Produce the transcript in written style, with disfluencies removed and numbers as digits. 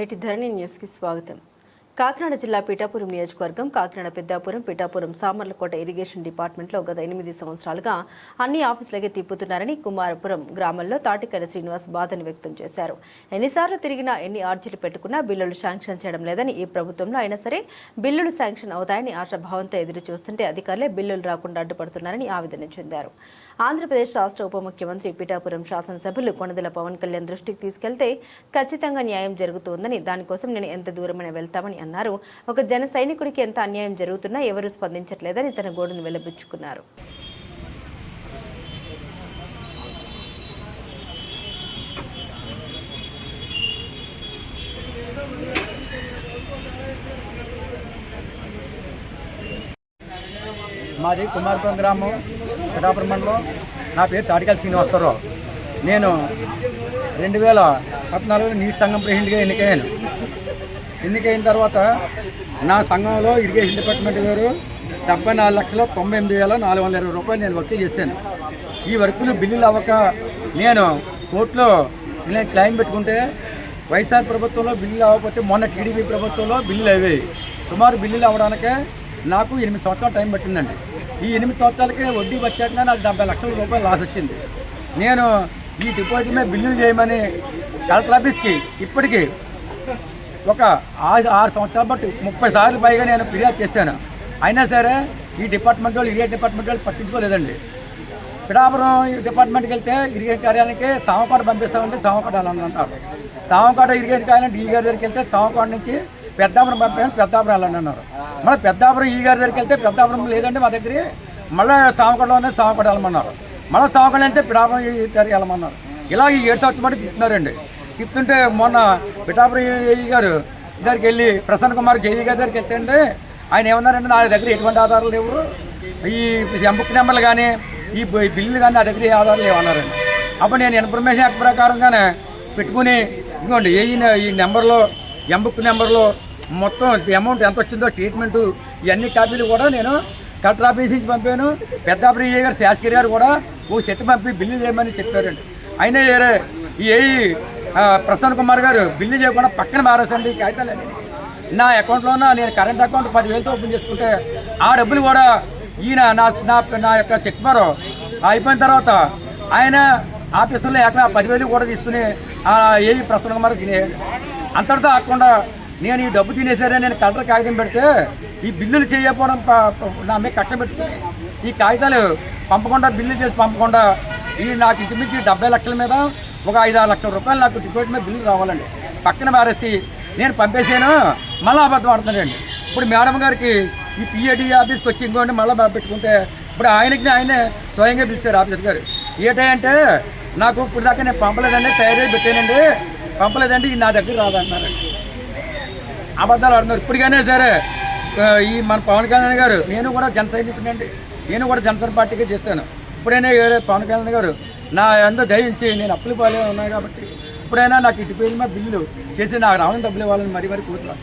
నేటి ధరణి న్యూస్కి స్వాగతం. కాకినాడ జిల్లా పిఠాపురం నియోజకవర్గం కాకినాడ పెద్దాపురం పిఠాపురం సామర్లకోట ఇరిగేషన్ డిపార్ట్మెంట్లో గత 8 సంవత్సరాలుగా అన్ని ఆఫీసులకే తిప్పుతున్నారని కుమారపురం గ్రామంలో తాటికల శ్రీనివాస్ బాధను వ్యక్తం చేశారు. ఎన్నిసార్లు తిరిగినా ఎన్ని ఆర్జీలు పెట్టుకున్నా బిల్లులు శాంక్షన్ చేయడం లేదని, ఈ ప్రభుత్వంలో అయినా సరే బిల్లులు శాంక్షన్ అవుతాయని ఆశాభావంతో ఎదురు చూస్తుంటే అధికారులే బిల్లులు రాకుండా అడ్డుపడుతున్నారని ఆవేదన చెందారు. ఆంధ్రప్రదేశ్ రాష్ట్ర ఉప ముఖ్యమంత్రి పిఠాపురం శాసనసభ్యులు కొణిదెల పవన్ కళ్యాణ్ దృష్టికి తీసుకెళ్తే ఖచ్చితంగా న్యాయం జరుగుతుందని, దానికోసం నేను ఎంత దూరమైనా వెళ్తామని అన్నారు. ఒక జన సైనికుడికి ఎంత అన్యాయం జరుగుతున్నా ఎవరూ స్పందించట్లేదని తన గోడును వెల్లబుచ్చుకున్నారు. మాది కుమారపురం గ్రామం పిఠాపురం మండలం. నా పేరు తాటికల శ్రీనివాసరావు. నేను 2014లో నీటి సంఘం ప్రెసిడెంట్గా ఎన్నికైన తర్వాత నా సంఘంలో ఇరిగేషన్ డిపార్ట్మెంట్ వేరు 74,98,420 రూపాయలు నేను వర్కులు చేశాను. ఈ వర్కులు బిల్లులు అవ్వక నేను కోర్టులో క్లెయిమ్ పెట్టుకుంటే వైఎస్ఆర్ ప్రభుత్వంలో బిల్లులు అవ్వకపోతే మొన్న టీడీపీ ప్రభుత్వంలో బిల్లులు అయ్యాయి. సుమారు బిల్లులు అవ్వడానికే నాకు 8 సంవత్సరాలు టైం పట్టిందండి. ఈ 8 సంవత్సరాలకి వడ్డీ వచ్చాక నాకు 70 లక్షల రూపాయలు లాస్ వచ్చింది. నేను ఈ డిపాజిట్ మీద బిల్లులు చేయమని కలెక్టర్ ఆఫీస్కి ఇప్పటికీ ఒక 6 సంవత్సరాలు బట్టి 30 సార్లు పైగా నేను ఫిర్యాదు చేశాను. అయినా సరే ఈ డిపార్ట్మెంట్ వాళ్ళు ఇరిగేషన్ డిపార్ట్మెంట్ వాళ్ళు పట్టించుకోలేదండి. పిఠాపురం డిపార్ట్మెంట్కి వెళ్తే ఇరిగేషన్ కార్యాలయానికి సామకోట పంపిస్తామంటే సామకోట వెళ్ళాలన్నారు. సామకోట ఇరిగేషన్ కార్యాలయం ఈ గారి దగ్గరికి వెళ్తే సామకోట నుంచి పెద్దాపురం పంపామని పెద్దాపురం వెళ్ళండి అన్నారు. మళ్ళీ పెద్దాపురం ఈ గారి దగ్గరికి వెళ్తే పెద్దాపురం లేదంటే మా దగ్గర మళ్ళీ సామకోటలోనే సామకోట వెళ్ళమన్నారు. మళ్ళీ సామకోట వెళ్తే పిఠాపురం దగ్గరికి వెళ్ళమన్నారు. ఇలా ఈ 7 సంవత్సరాలు బట్టి తిప్పుతున్నారండి. తిప్పుతుంటే మొన్న పిఠాపురం ఏఈ గారు దగ్గరికి వెళ్ళి ప్రసన్న కుమార్ జేఈ గారి దగ్గరికి వెళ్తే ఆయన ఏమన్నారంటే నా దగ్గర ఎటువంటి ఆధారాలు లేవు, ఈ ఎంబుక్ నెంబర్లు కానీ ఈ బిల్లులు కానీ నా దగ్గర ఏ ఆధారాలు లేవన్నారండి. అప్పుడు నేను ఇన్ఫర్మేషన్ యాక్ట్ ప్రకారంగానే పెట్టుకుని ఇదిగోండి ఈ నెంబర్లో ఎంబుక్ నెంబర్లో మొత్తం అమౌంట్ ఎంత వచ్చిందో స్టేట్మెంటు ఇవన్నీ కాపీలు కూడా నేను కలెక్టర్ ఆఫీస్ నుంచి పంపాను. పెద్దాపురం ఏఈ గారు శాసగిరి గారు కూడా ఓ సెట్ పంపి బిల్లు చేయమని చెప్పారండి. అయినా ఈ ఏఈ ప్రసన్న కుమార్ గారు బిల్లు చేయకుండా పక్కన మారేసండి కాగితాలు. నా అకౌంట్లోన నేను కరెంట్ అకౌంట్ 10,000తో ఓపెన్ చేసుకుంటే ఆ డబ్బులు కూడా ఈయన నా యొక్క చెక్ బారో అయిపోయిన తర్వాత ఆయన ఆఫీసులో ఎక్కడ 10,000 కూడా తీసుకుని ఏఈ ప్రసన్న కుమార్ తినేయారు. అంతటితో కాకుండా నేను ఈ డబ్బు తినేసారని నేను కలెక్టర్ కాగితం పెడితే ఈ బిల్లులు చేయకపోవడం నా మీద కక్ష పెట్టుకుని ఈ కాగితాలు పంపకుండా బిల్లు చేసి పంపకుండా ఈ నాకు ఇంచుమించి 70 లక్షల మీద ఒక 5-6 లక్షల రూపాయలు నాకు డిపాజిట్ మీద బిల్లు రావాలండి. పక్కన మారేసి నేను పంపేసాను, మళ్ళీ అబద్ధం ఆడుతున్నానండి. ఇప్పుడు మేడం గారికి ఈ పిఏడి ఆఫీస్కి వచ్చి ఇంకోండి మళ్ళీ పెట్టుకుంటే ఇప్పుడు ఆయనే స్వయంగా పిలిచారు ఆఫీసర్ గారు. ఏంటంటే నాకు ఇప్పుడు దాకా నేను పంపలేదండి, తయారీ పెట్టానండి, పంపలేదండి, నా దగ్గర రాదన్నారండి. అబద్ధాలు ఆడుతున్నారు. ఇప్పటికైనా సరే ఈ మన పవన్ కళ్యాణ్ గారు, నేను కూడా జన సైనికుడండి, నేను కూడా జనసేన పార్టీకే చేస్తాను. ఇప్పుడైనా పవన్ కళ్యాణ్ గారు నా అందరూ దయించి నేను అప్పులు పాలే ఉన్నాయి కాబట్టి ఇప్పుడైనా నాకు ఇటు పేరు బిల్లులు చేసి నాకు రావడం డబ్బులు ఇవ్వాలని మరీ కోరుతున్నాను.